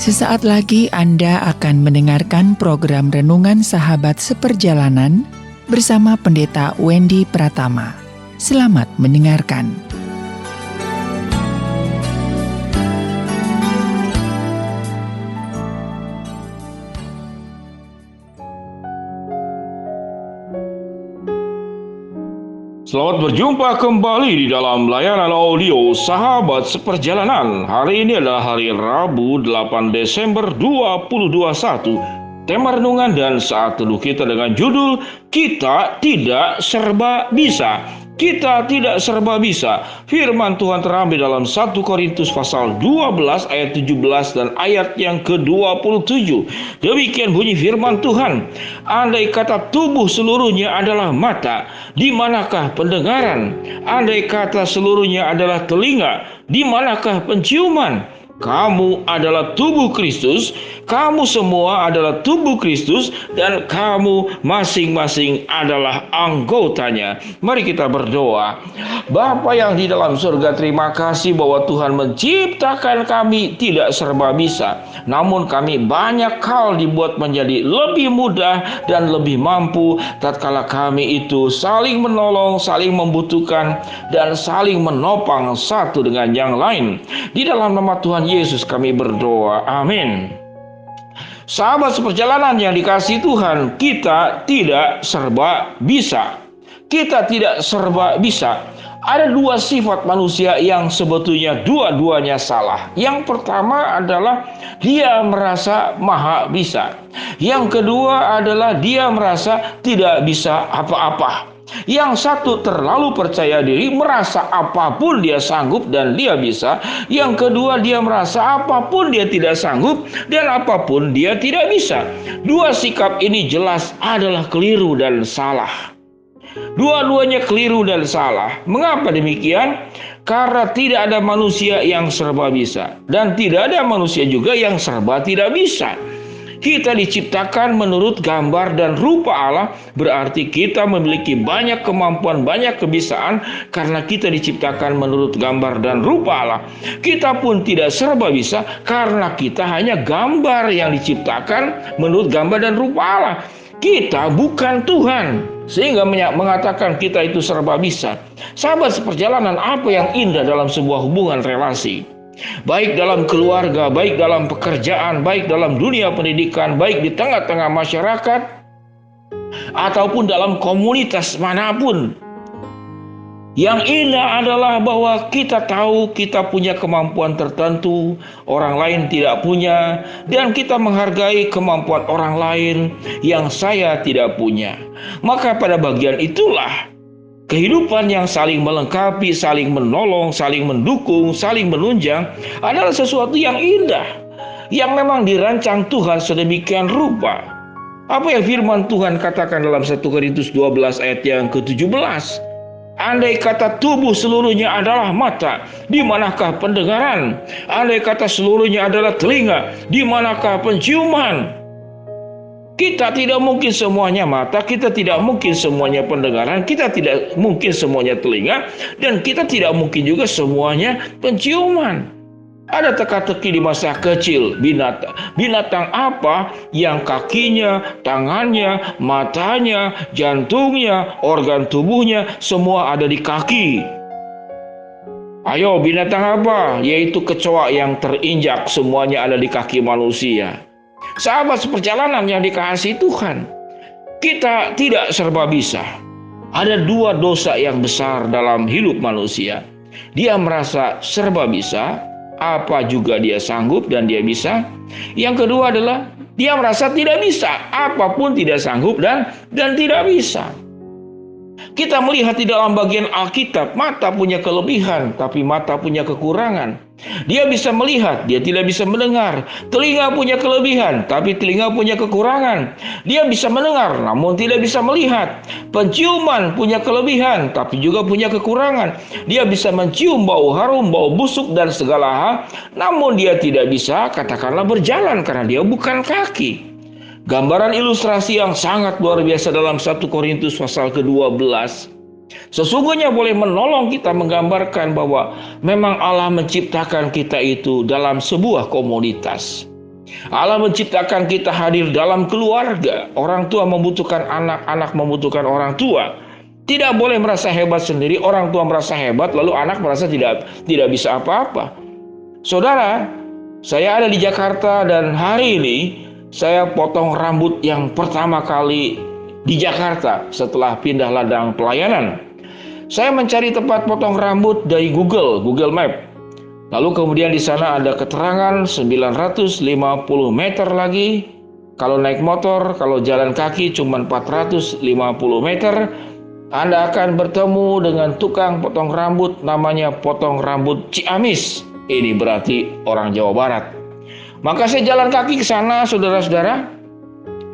Sesaat lagi Anda akan mendengarkan program Renungan Sahabat Seperjalanan bersama Pendeta Wendy Pratama. Selamat mendengarkan. Selamat berjumpa kembali di dalam layanan audio Sahabat Seperjalanan. Hari ini adalah hari Rabu 8 Desember 2021. Tema renungan dan saat teduh kita dengan judul Kita Tidak Serba Bisa. Kita tidak serba bisa. Firman Tuhan terambil dalam 1 Korintus pasal 12 ayat 17 dan ayat yang ke-27. Demikian bunyi firman Tuhan. Andai kata tubuh seluruhnya adalah mata, di manakah pendengaran? Andai kata seluruhnya adalah telinga, di manakah penciuman? Kamu adalah tubuh Kristus, kamu semua adalah tubuh Kristus, dan kamu masing-masing adalah anggotanya. Mari kita berdoa. Bapa yang di dalam surga, terima kasih bahwa Tuhan menciptakan kami tidak serba bisa. Namun kami banyak hal dibuat menjadi lebih mudah dan lebih mampu tatkala kami itu saling menolong, saling membutuhkan, dan saling menopang satu dengan yang lain. Di dalam nama Tuhan Yesus kami berdoa. Amin. Sahabat seperjalanan yang dikasihi Tuhan, kita tidak serba bisa. Kita tidak serba bisa. Ada dua sifat manusia yang sebetulnya dua-duanya salah. Yang pertama adalah dia merasa maha bisa. Yang kedua adalah dia merasa tidak bisa apa-apa. Yang satu terlalu percaya diri, merasa apapun dia sanggup dan dia bisa. Yang kedua dia merasa apapun dia tidak sanggup dan apapun dia tidak bisa. Dua sikap ini jelas adalah keliru dan salah. Dua-duanya keliru dan salah. Mengapa demikian? Karena tidak ada manusia yang serba bisa dan tidak ada manusia juga yang serba tidak bisa. Kita diciptakan menurut gambar dan rupa Allah, berarti kita memiliki banyak kemampuan, banyak kebisaan karena kita diciptakan menurut gambar dan rupa Allah. Kita pun tidak serba bisa karena kita hanya gambar yang diciptakan menurut gambar dan rupa Allah. Kita bukan Tuhan, sehingga mengatakan kita itu serba bisa. Sahabat seperjalanan, apa yang indah dalam sebuah hubungan relasi? Baik dalam keluarga, baik dalam pekerjaan, baik dalam dunia pendidikan, baik di tengah-tengah masyarakat, ataupun dalam komunitas manapun. Yang indah adalah bahwa kita tahu kita punya kemampuan tertentu, orang lain tidak punya, dan kita menghargai kemampuan orang lain yang saya tidak punya. Maka pada bagian itulah kehidupan yang saling melengkapi, saling menolong, saling mendukung, saling menunjang adalah sesuatu yang indah, yang memang dirancang Tuhan sedemikian rupa. Apa yang firman Tuhan katakan dalam 1 Korintus 12 ayat yang ke-17? Andai kata tubuh seluruhnya adalah mata, di manakah pendengaran? Andai kata seluruhnya adalah telinga, di manakah penciuman? Kita tidak mungkin semuanya mata, kita tidak mungkin semuanya pendengaran, kita tidak mungkin semuanya telinga, dan kita tidak mungkin juga semuanya penciuman. Ada teka-teki di masa kecil, binatang apa yang kakinya, tangannya, matanya, jantungnya, organ tubuhnya semua ada di kaki. Ayo, binatang apa? Yaitu kecoa yang terinjak, semuanya ada di kaki manusia. Sahabat seperjalanan yang dikasihi Tuhan, kita tidak serba bisa. Ada dua dosa yang besar dalam hidup manusia. Dia merasa serba bisa, apa juga dia sanggup dan dia bisa. Yang kedua adalah dia merasa tidak bisa, apapun tidak sanggup dan tidak bisa. Kita melihat di dalam bagian Alkitab, mata punya kelebihan, tapi mata punya kekurangan. Dia bisa melihat, dia tidak bisa mendengar. Telinga punya kelebihan, tapi telinga punya kekurangan. Dia bisa mendengar, namun tidak bisa melihat. Penciuman punya kelebihan, tapi juga punya kekurangan. Dia bisa mencium bau harum, bau busuk, dan segala hal, namun dia tidak bisa, katakanlah, berjalan karena dia bukan kaki. Gambaran ilustrasi yang sangat luar biasa dalam 1 Korintus pasal ke-12. Sesungguhnya boleh menolong kita menggambarkan bahwa memang Allah menciptakan kita itu dalam sebuah komunitas. Allah menciptakan kita hadir dalam keluarga. Orang tua membutuhkan anak, anak membutuhkan orang tua. Tidak boleh merasa hebat sendiri, orang tua merasa hebat, lalu anak merasa tidak bisa apa-apa. Saudara, saya ada di Jakarta dan hari ini saya potong rambut yang pertama kali di Jakarta setelah pindah ladang pelayanan. Saya mencari tempat potong rambut dari Google Map. Lalu kemudian di sana ada keterangan 950 meter lagi. Kalau naik motor, kalau jalan kaki cuma 450 meter. Anda akan bertemu dengan tukang potong rambut namanya potong rambut Ciamis. Ini berarti orang Jawa Barat. Maka saya jalan kaki ke sana, saudara-saudara.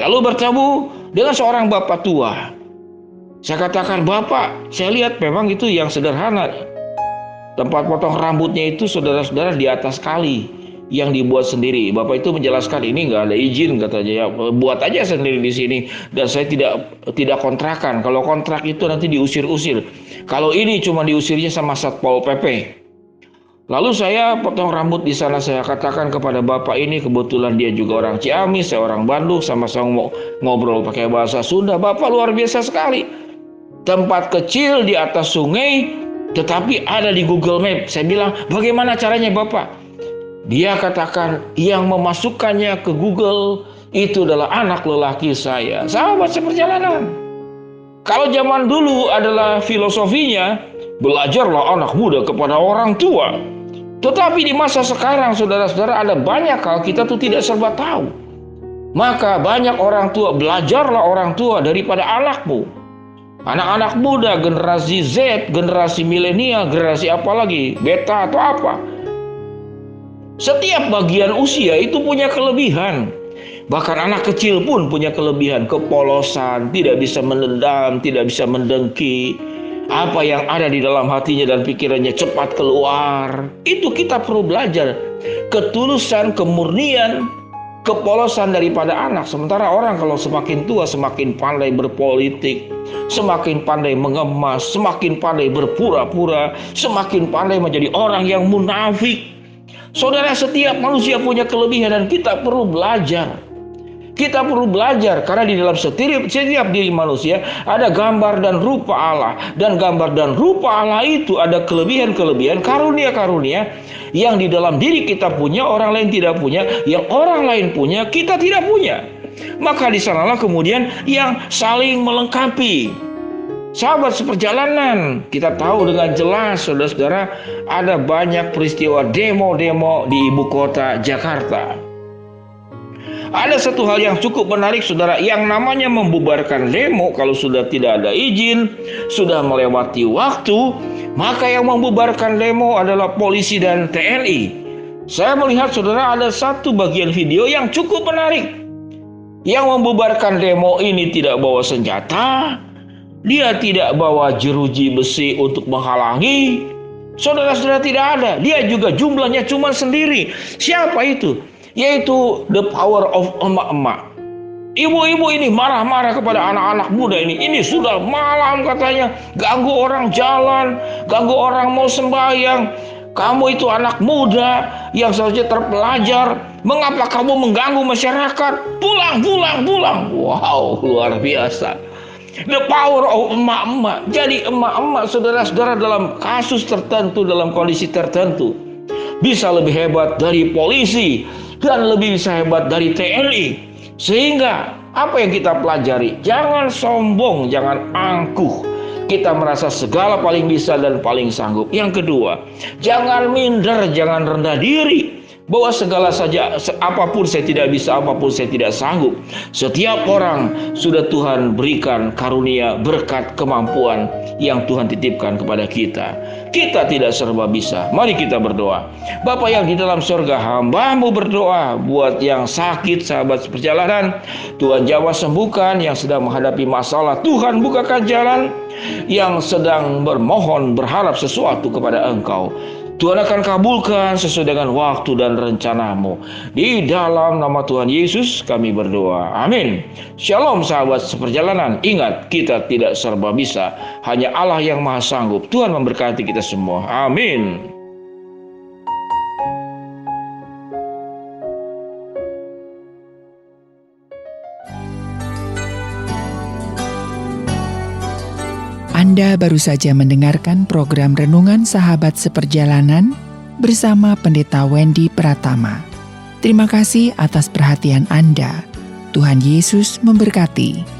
Lalu bertemu dengan seorang bapak tua. Saya katakan, "Bapak, saya lihat memang itu yang sederhana. Tempat potong rambutnya itu saudara-saudara di atas kali yang dibuat sendiri." Bapak itu menjelaskan, "Ini nggak ada izin," katanya, "ya buat aja sendiri di sini dan saya tidak kontrakan. Kalau kontrak itu nanti diusir-usir. Kalau ini cuma diusirnya sama Satpol PP." Lalu saya potong rambut di sana. Saya katakan kepada bapak ini, kebetulan dia juga orang Ciamis, saya orang Bandung, sama-sama ngobrol pakai bahasa Sunda. "Bapak luar biasa sekali. Tempat kecil di atas sungai, tetapi ada di Google Map." Saya bilang, "Bagaimana caranya Bapak?" Dia katakan, "Yang memasukkannya ke Google itu adalah anak lelaki saya." Sahabat seperjalanan, kalau zaman dulu adalah filosofinya, belajarlah anak muda kepada orang tua. Tetapi di masa sekarang, saudara-saudara, ada banyak hal kita tuh tidak serba tahu. Maka banyak orang tua, belajarlah orang tua daripada anakmu. Anak-anak muda, generasi Z, generasi milenial, generasi apa lagi, beta atau apa. Setiap bagian usia itu punya kelebihan. Bahkan anak kecil pun punya kelebihan, kepolosan, tidak bisa menendam, tidak bisa mendengki. Apa yang ada di dalam hatinya dan pikirannya cepat keluar. Itu kita perlu belajar. Ketulusan, kemurnian, kepolosan daripada anak. Sementara orang kalau semakin tua semakin pandai berpolitik, semakin pandai mengemas, semakin pandai berpura-pura, semakin pandai menjadi orang yang munafik. Saudara, setiap manusia punya kelebihan dan kita perlu belajar. Kita perlu belajar karena di dalam setiap diri manusia ada gambar dan rupa Allah. Dan gambar dan rupa Allah itu ada kelebihan-kelebihan, karunia-karunia yang di dalam diri kita punya, orang lain tidak punya, yang orang lain punya, kita tidak punya. Maka di sanalah kemudian yang saling melengkapi. Sahabat seperjalanan, kita tahu dengan jelas, saudara-saudara, ada banyak peristiwa demo-demo di ibu kota Jakarta. Ada satu hal yang cukup menarik, saudara, yang namanya membubarkan demo. Kalau sudah tidak ada izin, sudah melewati waktu, maka yang membubarkan demo adalah polisi dan TNI. Saya melihat, saudara, ada satu bagian video yang cukup menarik. Yang membubarkan demo ini tidak bawa senjata, dia tidak bawa jeruji besi untuk menghalangi. Saudara-saudara, tidak ada. Dia juga jumlahnya cuma sendiri. Siapa itu? Yaitu the power of emak-emak. Ibu-ibu ini marah-marah kepada anak-anak muda ini. Ini sudah malam katanya, ganggu orang jalan, ganggu orang mau sembahyang. Kamu itu anak muda yang seharusnya terpelajar. Mengapa kamu mengganggu masyarakat? Pulang, pulang, pulang. Wow, luar biasa. The power of emak-emak. Jadi emak-emak, saudara-saudara, dalam kasus tertentu, dalam kondisi tertentu, bisa lebih hebat dari polisi dan lebih bisa hebat dari TNI. Sehingga apa yang kita pelajari? Jangan sombong, jangan angkuh. Kita merasa segala paling bisa dan paling sanggup. Yang kedua, jangan minder, jangan rendah diri. Bahwa segala saja, apapun saya tidak bisa, apapun saya tidak sanggup. Setiap orang sudah Tuhan berikan karunia, berkat, kemampuan yang Tuhan titipkan kepada kita. Kita tidak serba bisa. Mari kita berdoa. Bapa yang di dalam surga, hamba-Mu berdoa buat yang sakit, sahabat seperjalanan, Tuhan jamah sembuhkan. Yang sedang menghadapi masalah, Tuhan bukakan jalan. Yang sedang bermohon, berharap sesuatu kepada Engkau, Tuhan akan kabulkan sesuai dengan waktu dan rencana-Mu. Di dalam nama Tuhan Yesus kami berdoa. Amin. Shalom sahabat seperjalanan. Ingat, kita tidak serba bisa. Hanya Allah yang maha sanggup. Tuhan memberkati kita semua. Amin. Anda baru saja mendengarkan program Renungan Sahabat Seperjalanan bersama Pendeta Wendy Pratama. Terima kasih atas perhatian Anda. Tuhan Yesus memberkati.